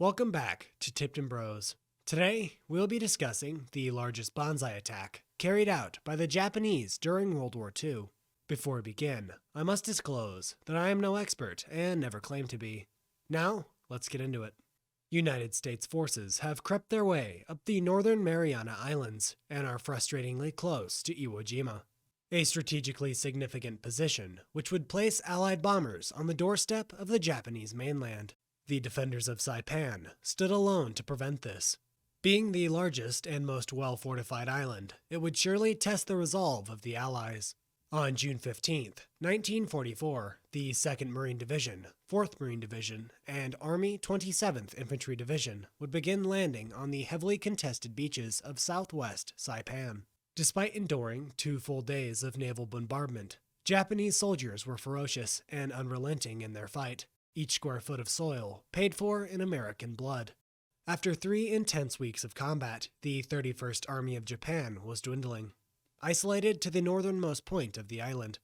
Welcome back to Tipton Bros. Today, we'll be discussing the largest Banzai attack carried out by the Japanese during World War II. Before we begin, I must disclose that I am no expert and never claim to be. Now, let's get into it. United States forces have crept their way up the northern Mariana Islands and are frustratingly close to Iwo Jima, a strategically significant position which would place Allied bombers on the doorstep of the Japanese mainland. The defenders of Saipan stood alone to prevent this. Being the largest and most well-fortified island, it would surely test the resolve of the Allies. On June 15, 1944, the 2nd Marine Division, 4th Marine Division, and Army 27th Infantry Division would begin landing on the heavily contested beaches of southwest Saipan. Despite enduring 2 full days of naval bombardment, Japanese soldiers were ferocious and unrelenting in their fight. Each square foot of soil paid for in American blood. After 3 intense weeks of combat, the 31st Army of Japan was dwindling, isolated to the northernmost point of the island.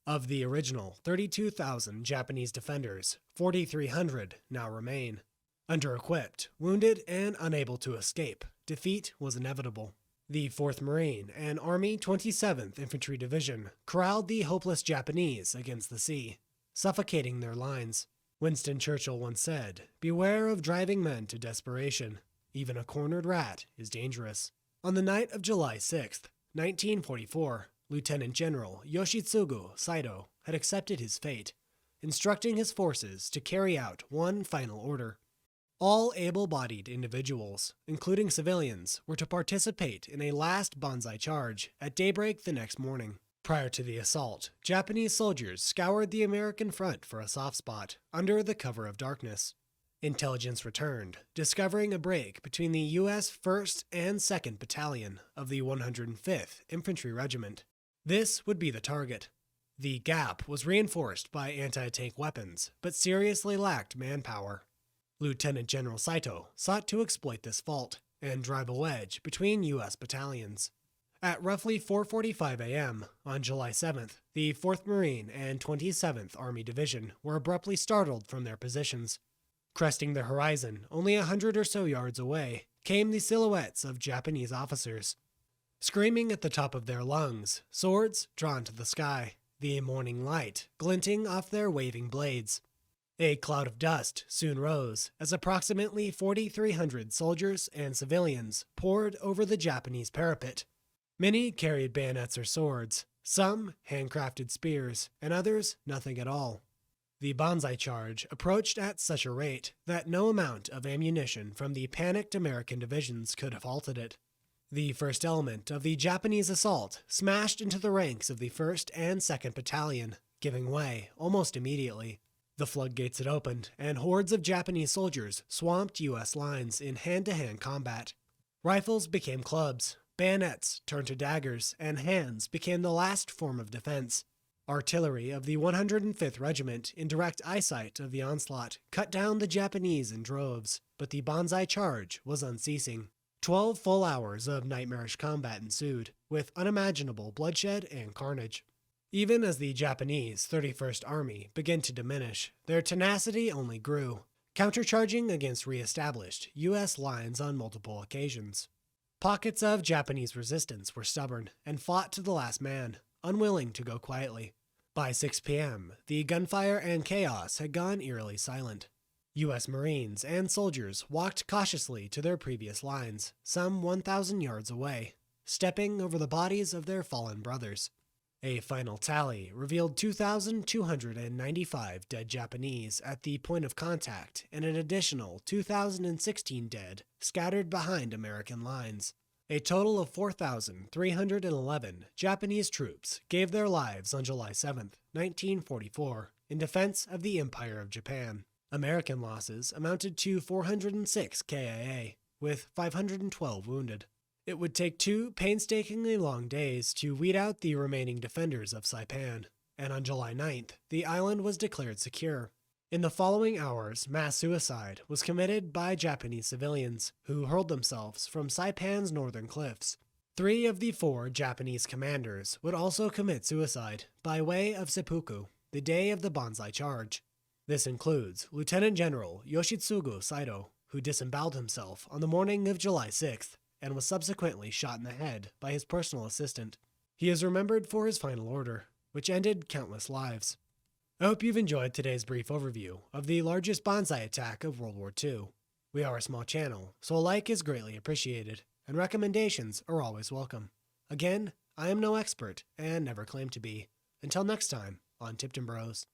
Of the original 32,000 Japanese defenders, 4,300 now remain. Under-equipped, wounded, and unable to escape, defeat was inevitable. The 4th Marine and Army 27th Infantry Division corralled the hopeless Japanese against the sea, suffocating their lines. Winston Churchill once said, "Beware of driving men to desperation. Even a cornered rat is dangerous." On the night of July 6, 1944, Lieutenant General Yoshitsugu Saito had accepted his fate, instructing his forces to carry out one final order. All able-bodied individuals, including civilians, were to participate in a last Banzai charge at daybreak the next morning. Prior to the assault, Japanese soldiers scoured the American front for a soft spot under the cover of darkness. Intelligence returned, discovering a break between the U.S. 1st and 2nd Battalion of the 105th Infantry Regiment. This would be the target. The gap was reinforced by anti-tank weapons, but seriously lacked manpower. Lieutenant General Saito sought to exploit this fault and drive a wedge between U.S. battalions. At roughly 4:45 a.m. on July 7th, the 4th Marine and 27th Army Division were abruptly startled from their positions. Cresting the horizon, only 100 or so yards away, came the silhouettes of Japanese officers. Screaming at the top of their lungs, swords drawn to the sky, the morning light glinting off their waving blades. A cloud of dust soon rose as approximately 4,300 soldiers and civilians poured over the Japanese parapet. Many carried bayonets or swords, some handcrafted spears, and others nothing at all. The Banzai charge approached at such a rate that no amount of ammunition from the panicked American divisions could have halted it. The first element of the Japanese assault smashed into the ranks of the 1st and 2nd Battalion, giving way almost immediately. The floodgates had opened, and hordes of Japanese soldiers swamped U.S. lines in hand-to-hand combat. Rifles became clubs. Bayonets turned to daggers, and hands became the last form of defense. Artillery of the 105th Regiment, in direct eyesight of the onslaught, cut down the Japanese in droves, but the Banzai charge was unceasing. 12 full hours of nightmarish combat ensued, with unimaginable bloodshed and carnage. Even as the Japanese 31st Army began to diminish, their tenacity only grew, countercharging against re-established U.S. lines on multiple occasions. Pockets of Japanese resistance were stubborn and fought to the last man, unwilling to go quietly. By 6 p.m., the gunfire and chaos had gone eerily silent. U.S. Marines and soldiers walked cautiously to their previous lines, some 1,000 yards away, stepping over the bodies of their fallen brothers. A final tally revealed 2,295 dead Japanese at the point of contact and an additional 2,016 dead scattered behind American lines. A total of 4,311 Japanese troops gave their lives on July 7, 1944, in defense of the Empire of Japan. American losses amounted to 406 KIA, with 512 wounded. It would take 2 painstakingly long days to weed out the remaining defenders of Saipan, and on July 9th, the island was declared secure. In the following hours, mass suicide was committed by Japanese civilians who hurled themselves from Saipan's northern cliffs. 3 of the 4 Japanese commanders would also commit suicide by way of seppuku the day of the Banzai charge. This includes Lieutenant General Yoshitsugu Saito, who disemboweled himself on the morning of July 6th and was subsequently shot in the head by his personal assistant. He is remembered for his final order, which ended countless lives. I hope you've enjoyed today's brief overview of the largest Banzai attack of World War II. We are a small channel, so a like is greatly appreciated, and recommendations are always welcome. Again, I am no expert and never claim to be. Until next time on Tipton Bros.